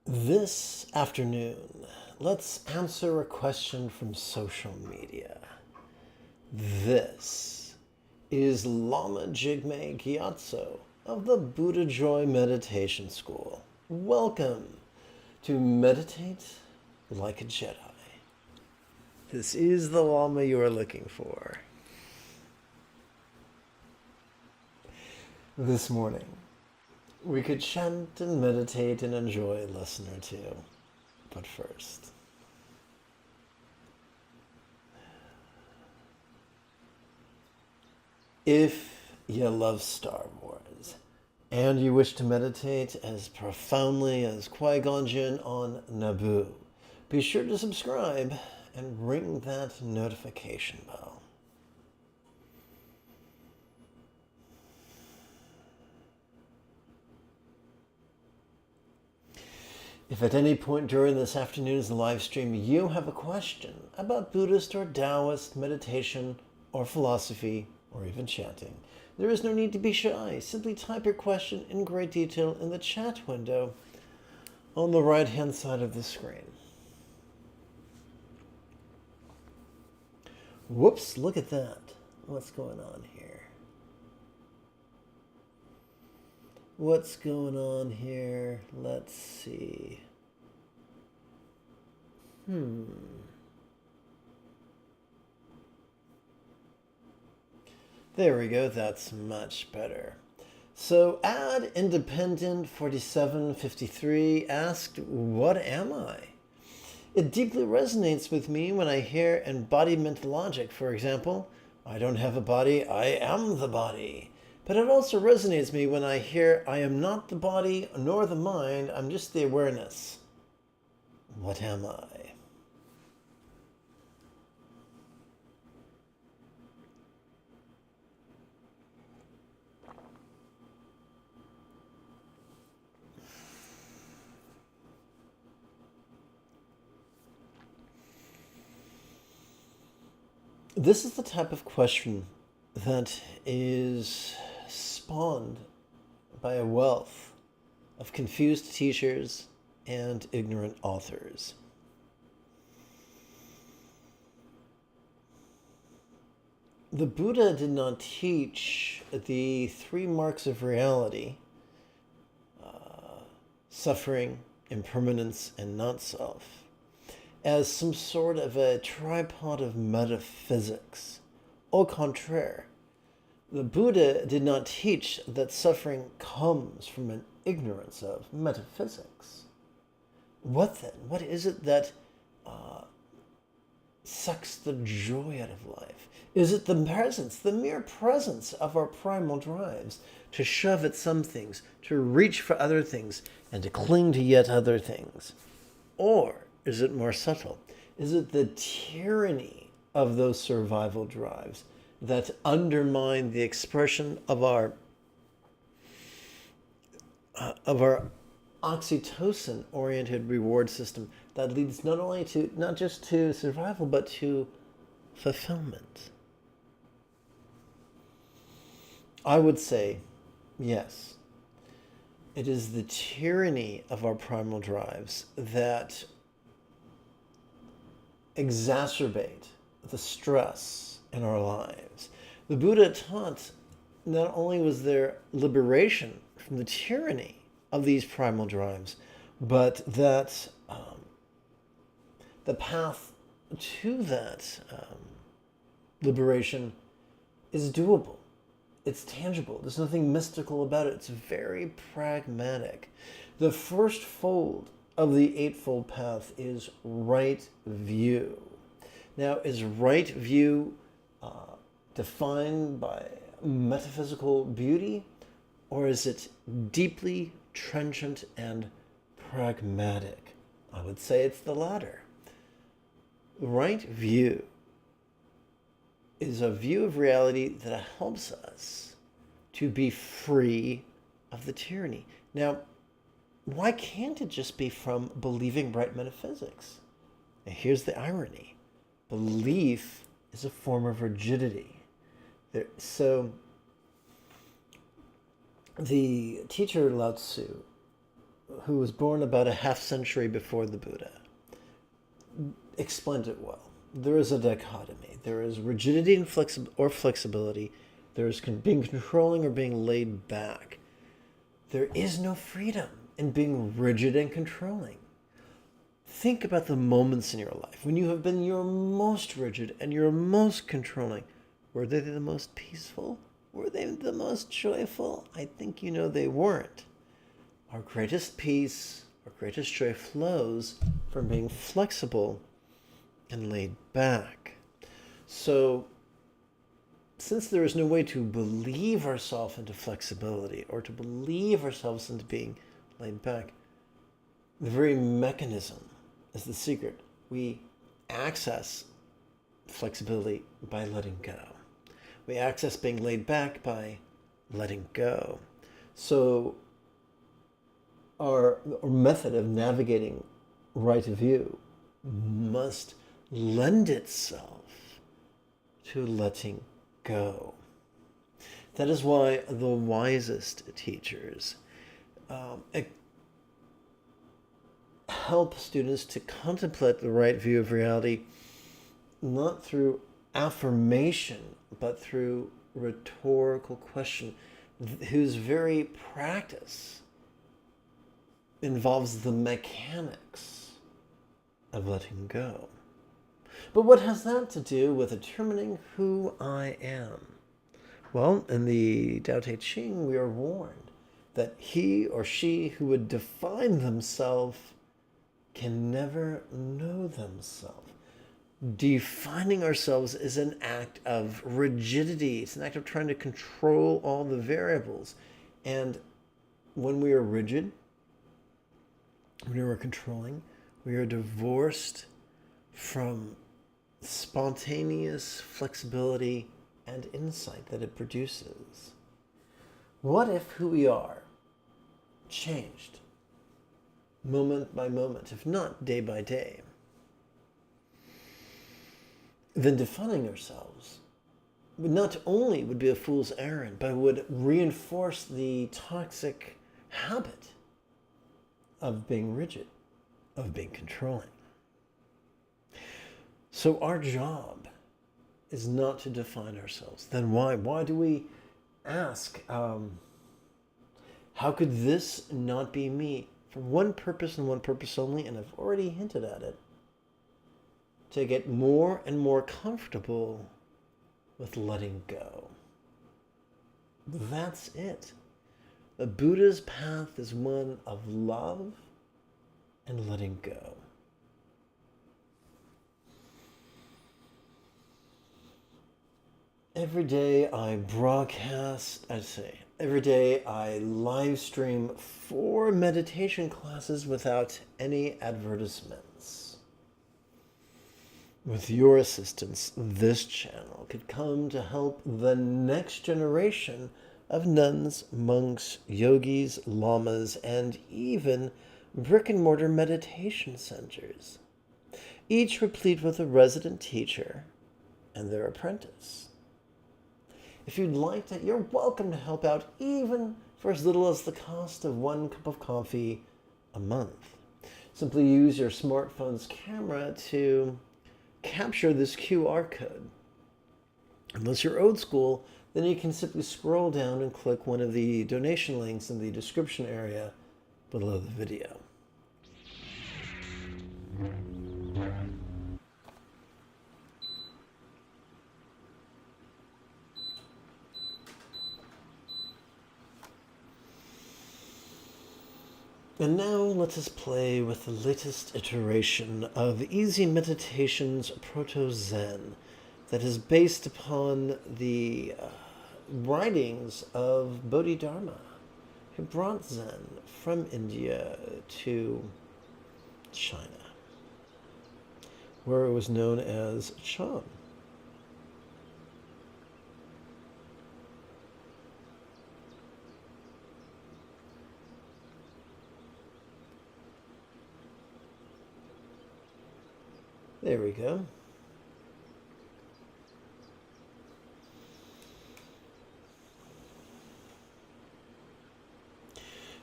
This afternoon, let's answer a question from social media. This is Lama Jigme Gyatso of the Buddha Joy Meditation School. Welcome to Meditate Like a Jedi. This is the Lama you are looking for. This morning, we could chant and meditate and enjoy a lesson or two. But first, if you love Star Wars and you wish to meditate as profoundly as Qui-Gon Jinn on Naboo, be sure to subscribe and ring that notification bell. If at any point during this afternoon's live stream you have a question about Buddhist or Taoist meditation or philosophy or even chanting, there is no need to be shy. Simply type your question in great detail in the chat window on the right-hand side of the screen. Whoops, look at that. What's going on here? What's going on here? Let's see. There we go. That's much better. So Ad Independent 4753 asked, what am I? It deeply resonates with me when I hear embodiment logic. For example, I don't have a body, I am the body. But it also resonates me when I hear I am not the body nor the mind, I'm just the awareness. What am I? This is the type of question that is spawned by a wealth of confused teachers and ignorant authors. The Buddha did not teach the three marks of reality, suffering, impermanence, and not-self, as some sort of a tripod of metaphysics. Au contraire, the Buddha did not teach that suffering comes from an ignorance of metaphysics. What then? What is it that sucks the joy out of life? Is it the presence, the mere presence of our primal drives to shove at some things, to reach for other things, and to cling to yet other things? Or is it more subtle? Is it the tyranny of those survival drives that undermine the expression of our oxytocin-oriented reward system that leads not just to survival, but to fulfillment? I would say, yes. It is the tyranny of our primal drives that exacerbate the stress in our lives. The Buddha taught not only was there liberation from the tyranny of these primal drives, but that the path to that liberation is doable. It's tangible. There's nothing mystical about it. It's very pragmatic. The first fold of the Eightfold Path is right view. Now, is right view defined by metaphysical beauty, or is it deeply trenchant and pragmatic? I would say it's the latter. Right view is a view of reality that helps us to be free of the tyranny. Now, why can't it just be from believing right metaphysics? Now, here's the irony. Belief is a form of rigidity. So the teacher Lao Tzu who was born about a half century before the Buddha, explained it well. There is a dichotomy. There is rigidity and flexibility. There is being controlling or being laid back. There is no freedom in being rigid and controlling. Think about the moments in your life when you have been your most rigid and your most controlling. Were they the most peaceful? Were they the most joyful? I think you know they weren't. Our greatest peace, our greatest joy flows from being flexible and laid back. So, since there is no way to believe ourselves into flexibility or to believe ourselves into being laid back, the very mechanism is the secret. We access flexibility by letting go. We access being laid back by letting go. So our method of navigating right view must lend itself to letting go. That is why the wisest teachers help students to contemplate the right view of reality, not through affirmation, but through rhetorical question, whose very practice involves the mechanics of letting go. But what has that to do with determining who I am? Well, in the Tao Te Ching, we are warned that he or she who would define themselves can never know themselves. Defining ourselves is an act of rigidity. It's an act of trying to control all the variables. And when we are rigid, when we are controlling, we are divorced from spontaneous flexibility and insight that it produces. What if who we are changed moment by moment, if not day by day? Then defining ourselves not only would be a fool's errand, but would reinforce the toxic habit of being rigid, of being controlling. So our job is not to define ourselves. Then why? Why do we ask, how could this not be me? For one purpose and one purpose only, and I've already hinted at it, to get more and more comfortable with letting go. That's it. The Buddha's path is one of love and letting go. Every day I every day I live stream 4 meditation classes without any advertisements. With your assistance, this channel could come to help the next generation of nuns, monks, yogis, lamas, and even brick-and-mortar meditation centers, each replete with a resident teacher and their apprentice. If you'd like to, you're welcome to help out even for as little as the cost of 1 cup of coffee a month. Simply use your smartphone's camera to capture this QR code. Unless you're old school, then you can simply scroll down and click one of the donation links in the description area below the video. And now let us play with the latest iteration of Easy Meditations Proto-Zen that is based upon the writings of Bodhidharma, who brought Zen from India to China, where it was known as Chan. There we go.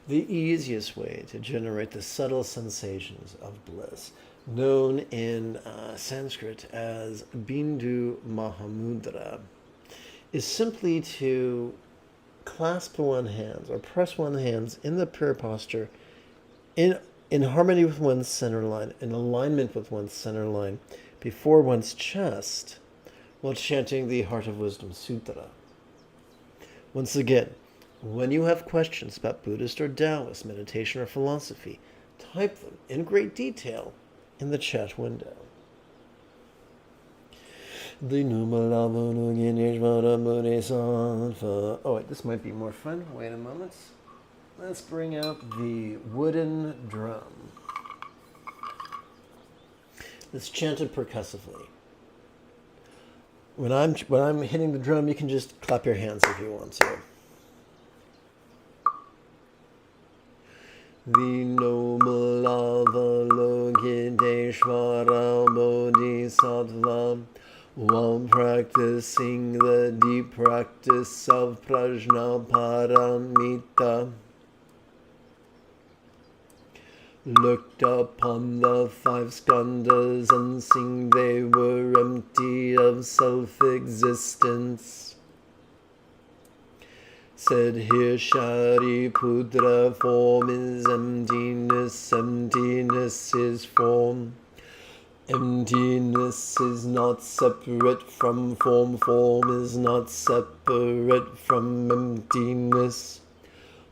the easiest way to generate the subtle sensations of bliss, known in Sanskrit as Bindu Mahamudra, is simply to clasp one hand or press one hand in the prayer posture in harmony with one's center line, in alignment with one's center line, before one's chest, while chanting the Heart of Wisdom Sutra. Once again, when you have questions about Buddhist or Taoist meditation or philosophy, type them in great detail in the chat window. Oh wait, this might be more fun. Wait a moment. Let's bring out the wooden drum. It's chanted percussively. When I'm hitting the drum, you can just clap your hands if you want to. Vinomalavalokineshvara Bodhisattva, while practicing the deep practice of Prajnaparamita, looked upon the five skandhas and seeing they were empty of self-existence, said, "Here, Shariputra, form is emptiness, emptiness is form. Emptiness is not separate from form, form is not separate from emptiness.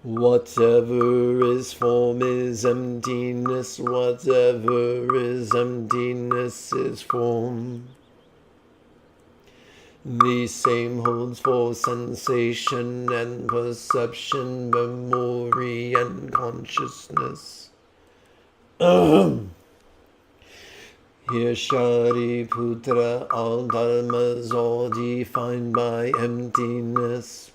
Whatever is form is emptiness, whatever is emptiness is form." The same holds for sensation and perception, memory and consciousness. Here, Shariputra, all dharmas are defined by emptiness,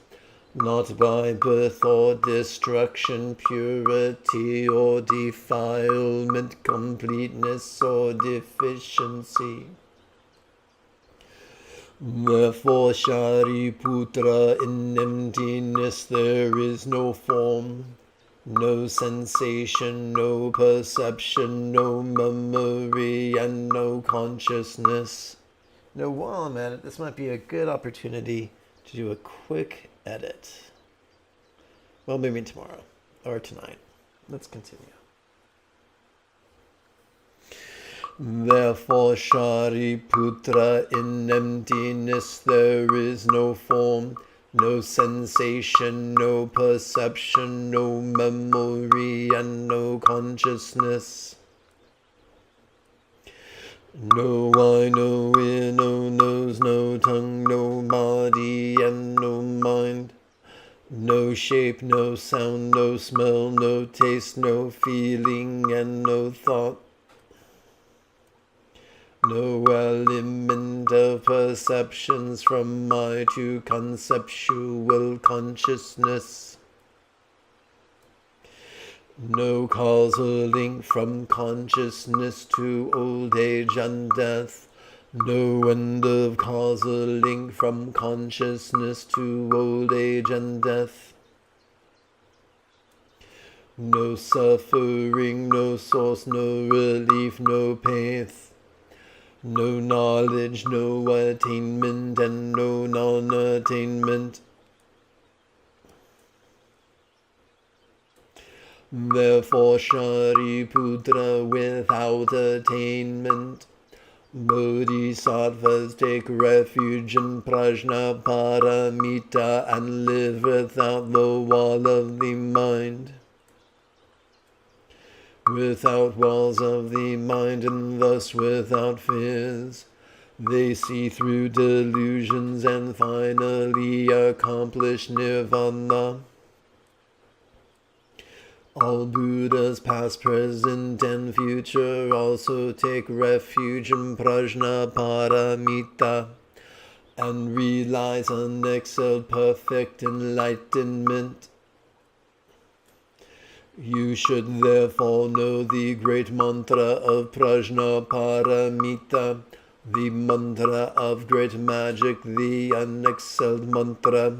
not by birth or destruction, purity or defilement, completeness or deficiency. Therefore, Shariputra, in emptiness there is no form, no sensation, no perception, no memory, and no consciousness. Now, while I'm at it, this might be a good opportunity to do a quick edit. Well, maybe tomorrow or tonight. Let's continue. Therefore, Shariputra, in emptiness there is no form, no sensation, no perception, no memory, and no consciousness. No eye, no ear, no nose, no tongue, no body, and no mind. No shape, no sound, no smell, no taste, no feeling, and no thought. No element of perceptions from mind to conceptual consciousness. No causal link from consciousness to old age and death. No end of causal link from consciousness to old age and death. No suffering, no source, no relief, no path. No knowledge, no attainment, and no non-attainment. Therefore, Shariputra, without attainment, Bodhisattvas take refuge in Prajnaparamita and live without the wall of the mind. Without walls of the mind, and thus without fears, they see through delusions and finally accomplish nirvana. All Buddhas, past, present, and future, also take refuge in Prajnaparamita and realize unexcelled perfect enlightenment. You should therefore know the great mantra of Prajnaparamita, the mantra of great magic, the unexcelled mantra.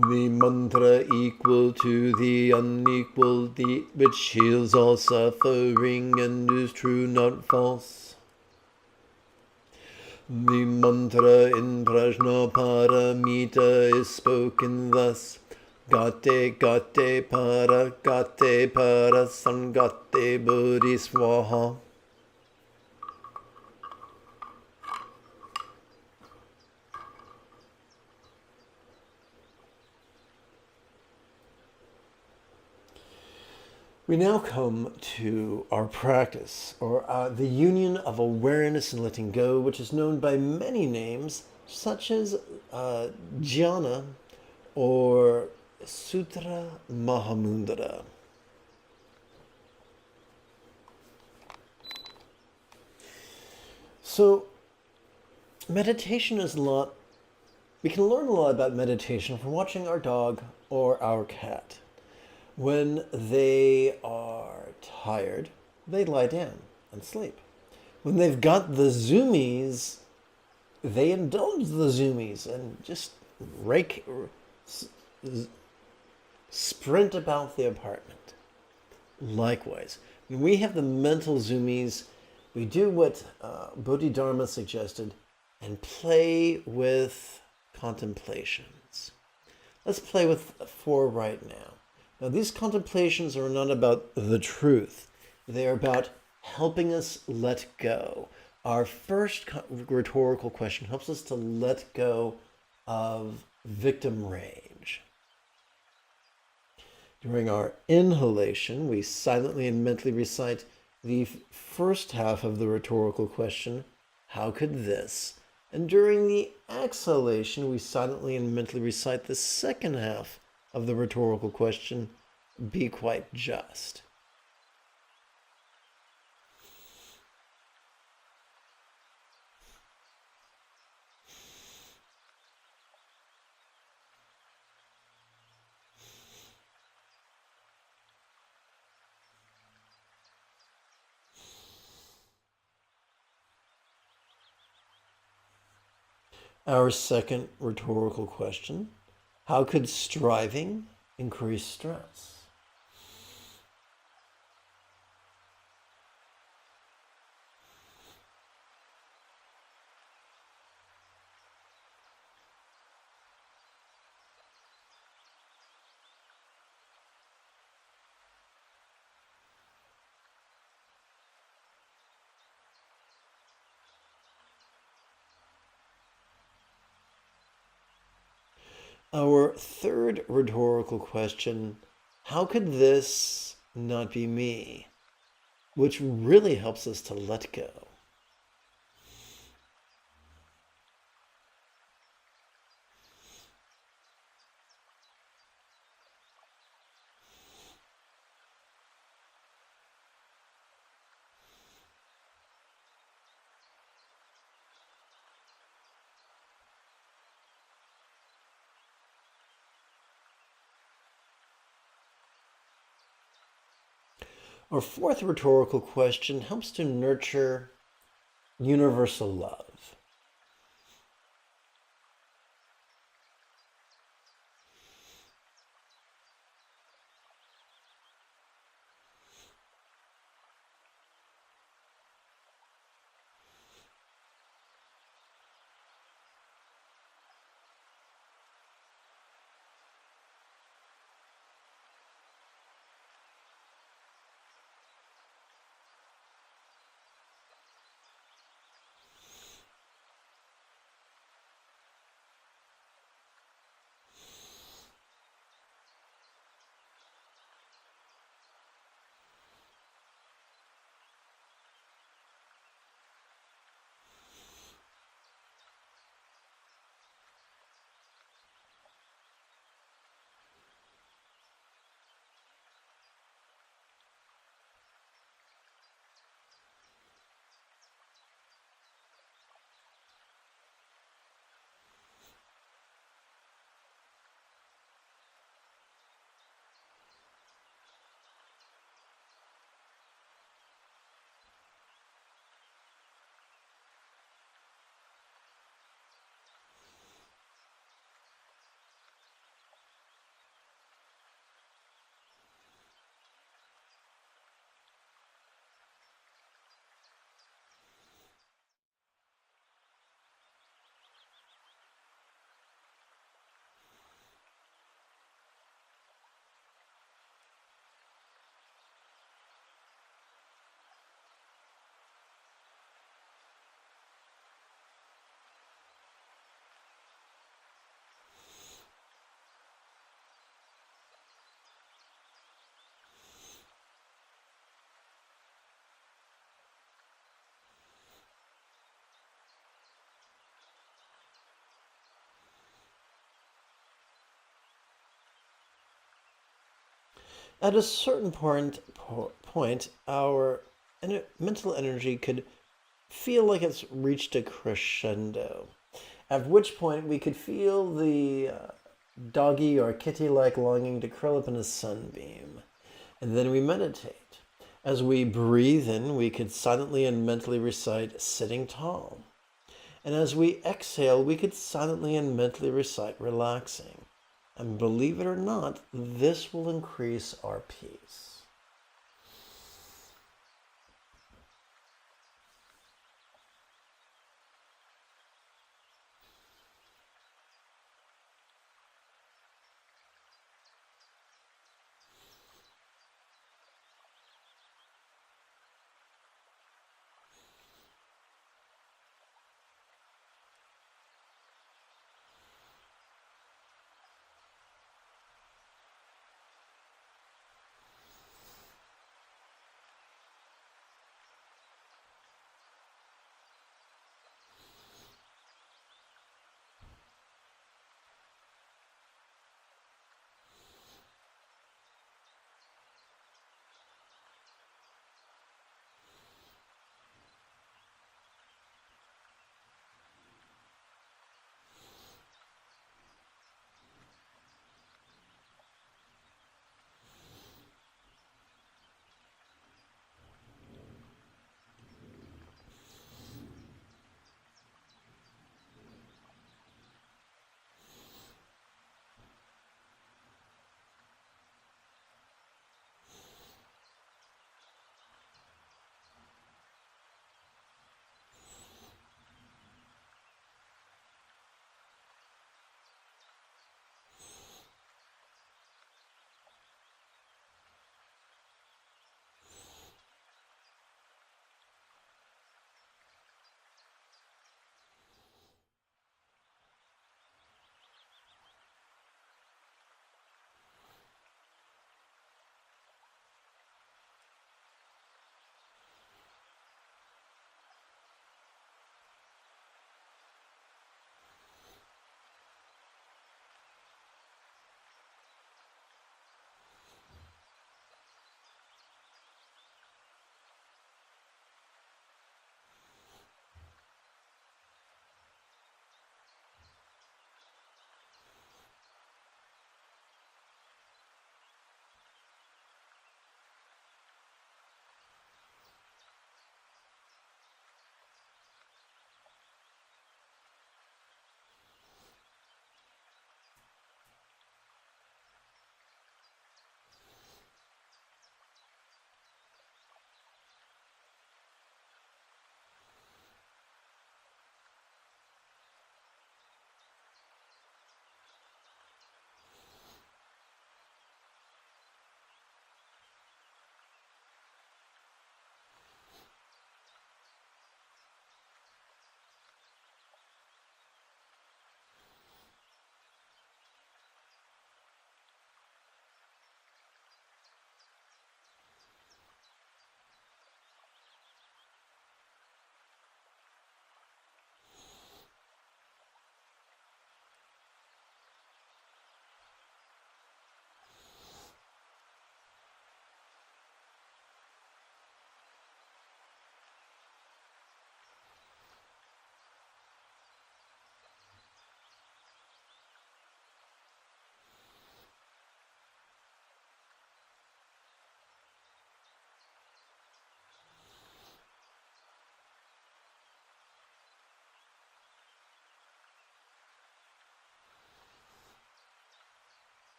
The mantra equal to the unequal, which heals all suffering and is true, not false. The mantra in Prajnaparamita is spoken thus: Gate gate para sangate bodhiswaha. We now come to our practice, or the union of awareness and letting go, which is known by many names, such as Jhana or Sutra Mahamudra. So, meditation is a lot. We can learn a lot about meditation from watching our dog or our cat. When they are tired, they lie down and sleep. When they've got the zoomies, they indulge the zoomies and just sprint about the apartment. Likewise, when we have the mental zoomies, we do what Bodhidharma suggested and play with contemplations. Let's play with 4 right now. Now, these contemplations are not about the truth. They are about helping us let go. Our first rhetorical question helps us to let go of victim rage. During our inhalation, we silently and mentally recite the first half of the rhetorical question, how could this? And during the exhalation, we silently and mentally recite the second half of the rhetorical question, be quite just. Our second rhetorical question, how could striving increase stress? Our third rhetorical question, how could this not be me? Which really helps us to let go. Our fourth rhetorical question helps to nurture universal love. At a certain point, our mental energy could feel like it's reached a crescendo, at which point we could feel the doggy or kitty-like longing to curl up in a sunbeam. And then we meditate. As we breathe in, we could silently and mentally recite sitting tall. And as we exhale, we could silently and mentally recite relaxing. And believe it or not, this will increase our peace.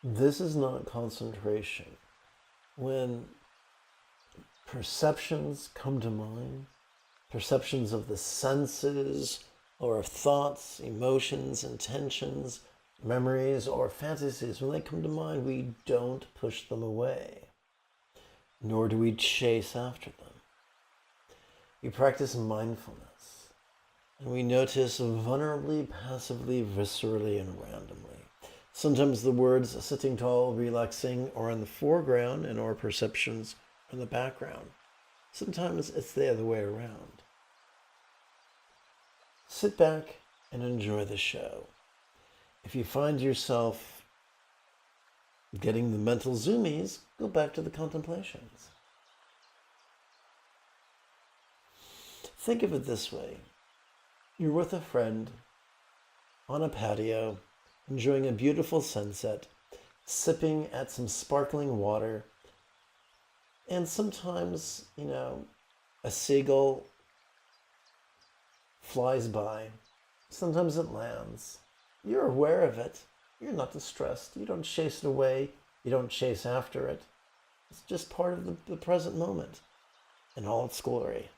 This is not concentration. When perceptions come to mind, perceptions of the senses, or of thoughts, emotions, intentions, memories, or fantasies, when they come to mind, we don't push them away, nor do we chase after them. We practice mindfulness, and we notice vulnerably, passively, viscerally, and randomly. Sometimes the words sitting tall, relaxing, are in the foreground, and our perceptions are in the background. Sometimes it's the other way around. Sit back and enjoy the show. If you find yourself getting the mental zoomies, go back to the contemplations. Think of it this way. You're with a friend on a patio, enjoying a beautiful sunset, sipping at some sparkling water, and sometimes, a seagull flies by. Sometimes it lands. You're aware of it. You're not distressed. You don't chase it away. You don't chase after it. It's just part of the present moment in all its glory.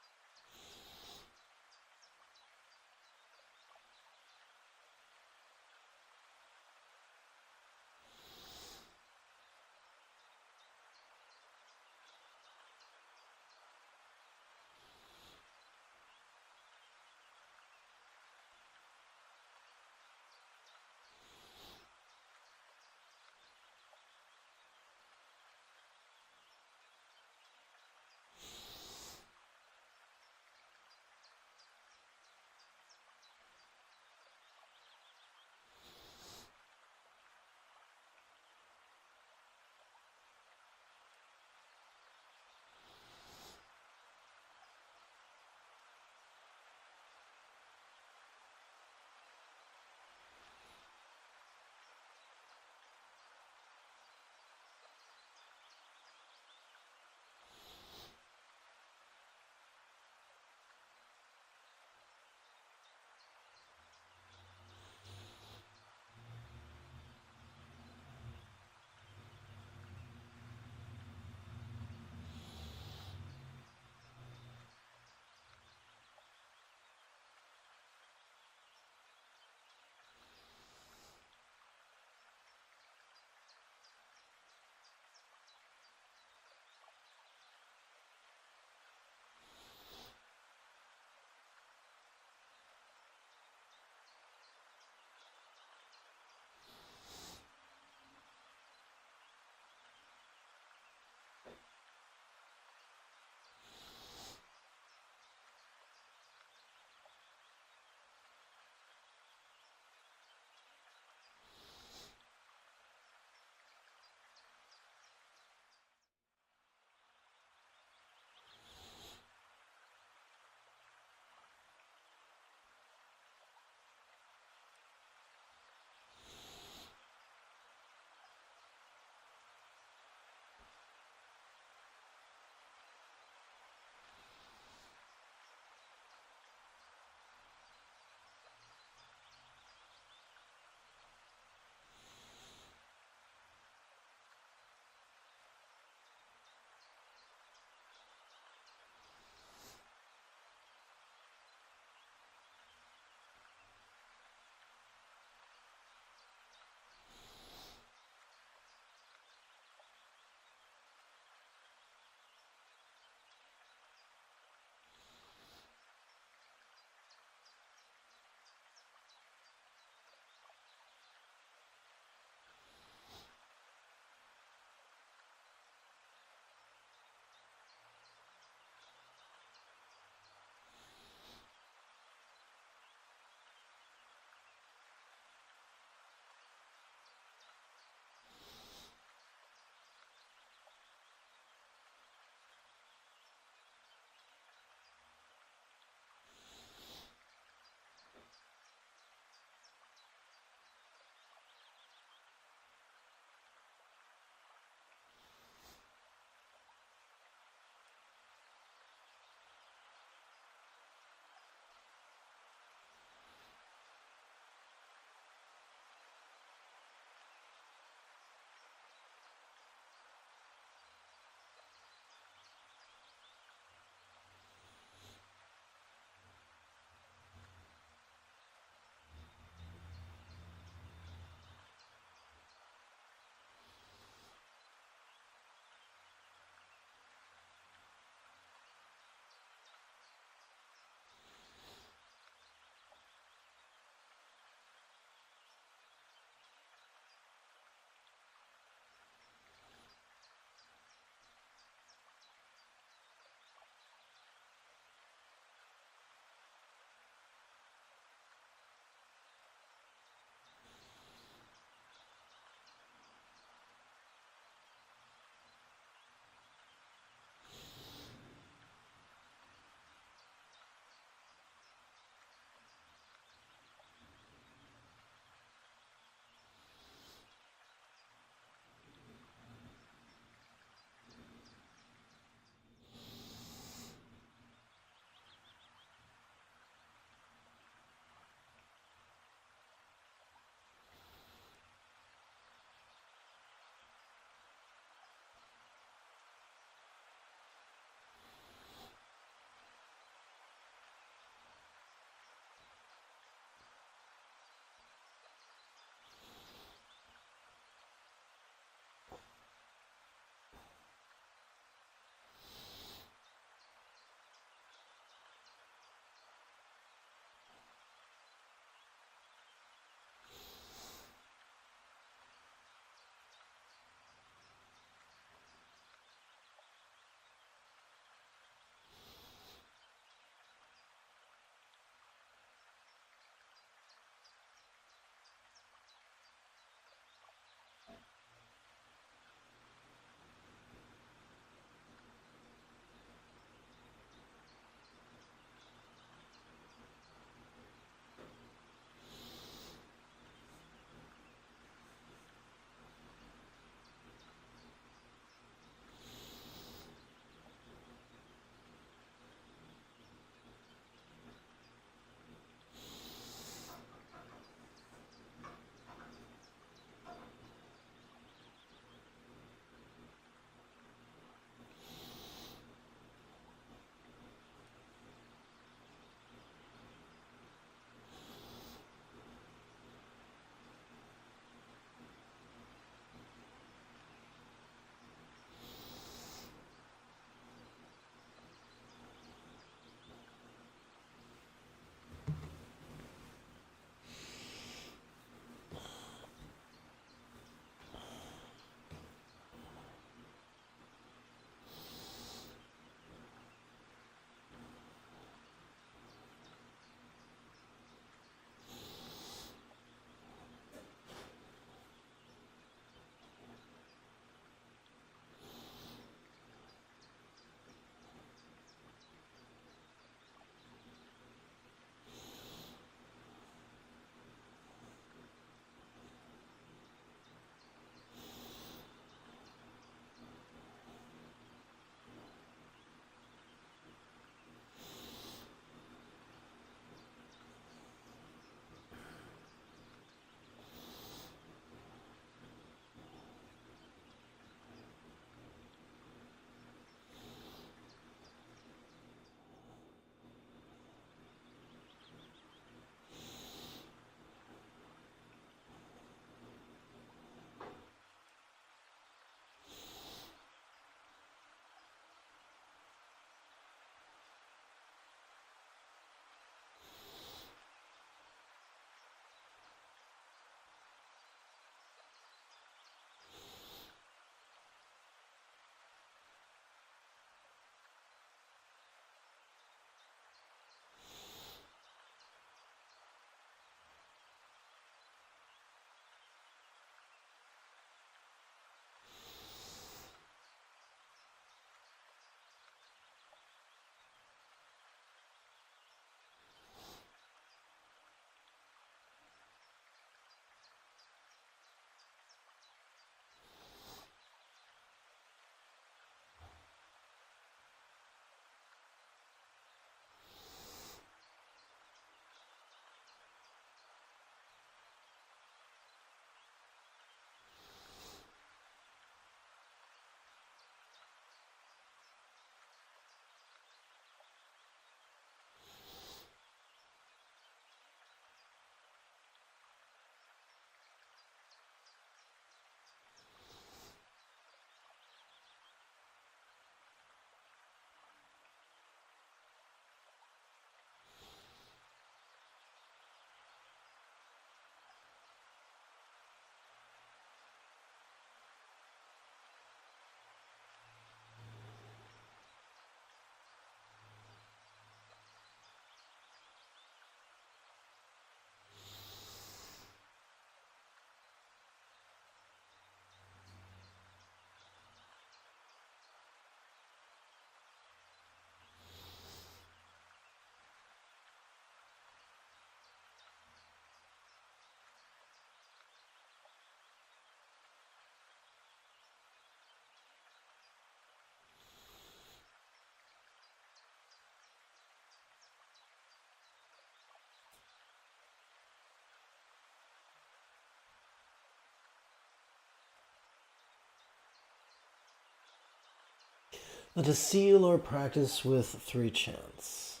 Let us seal or practice with 3 chants,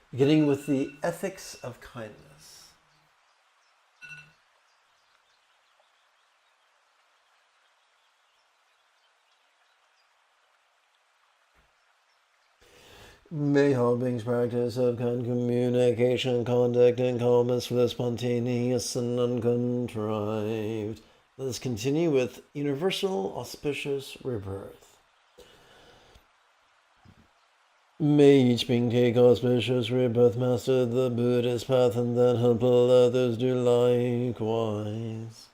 beginning with the ethics of kindness. May all beings practice of kind communication, conduct, and calmness for the spontaneous and uncontrived. Let us continue with universal auspicious rebirth. May each being take auspicious rebirth, master the Buddhist path, and then help others do likewise.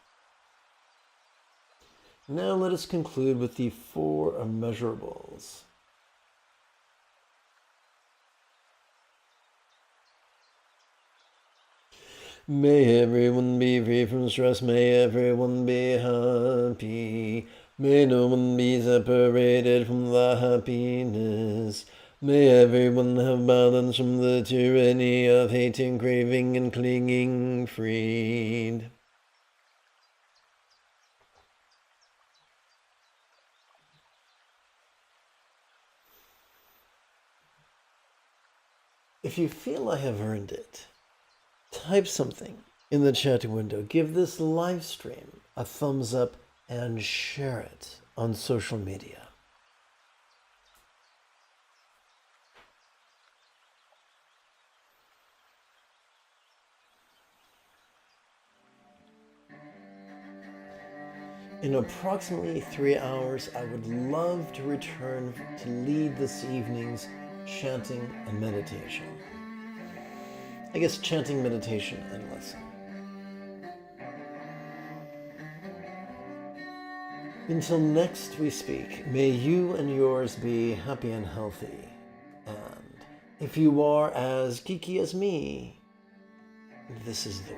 Now let us conclude with the 4 immeasurables. May everyone be free from stress, may everyone be happy. May no one be separated from the happiness. May everyone have balance from the tyranny of hating, craving, and clinging freed. If you feel I have earned it, type something in the chat window. Give this live stream a thumbs up and share it on social media. In approximately 3 hours, I would love to return to lead this evening's chanting and meditation. I guess chanting, meditation, and lesson. Until next we speak, may you and yours be happy and healthy. And if you are as geeky as me, this is the way.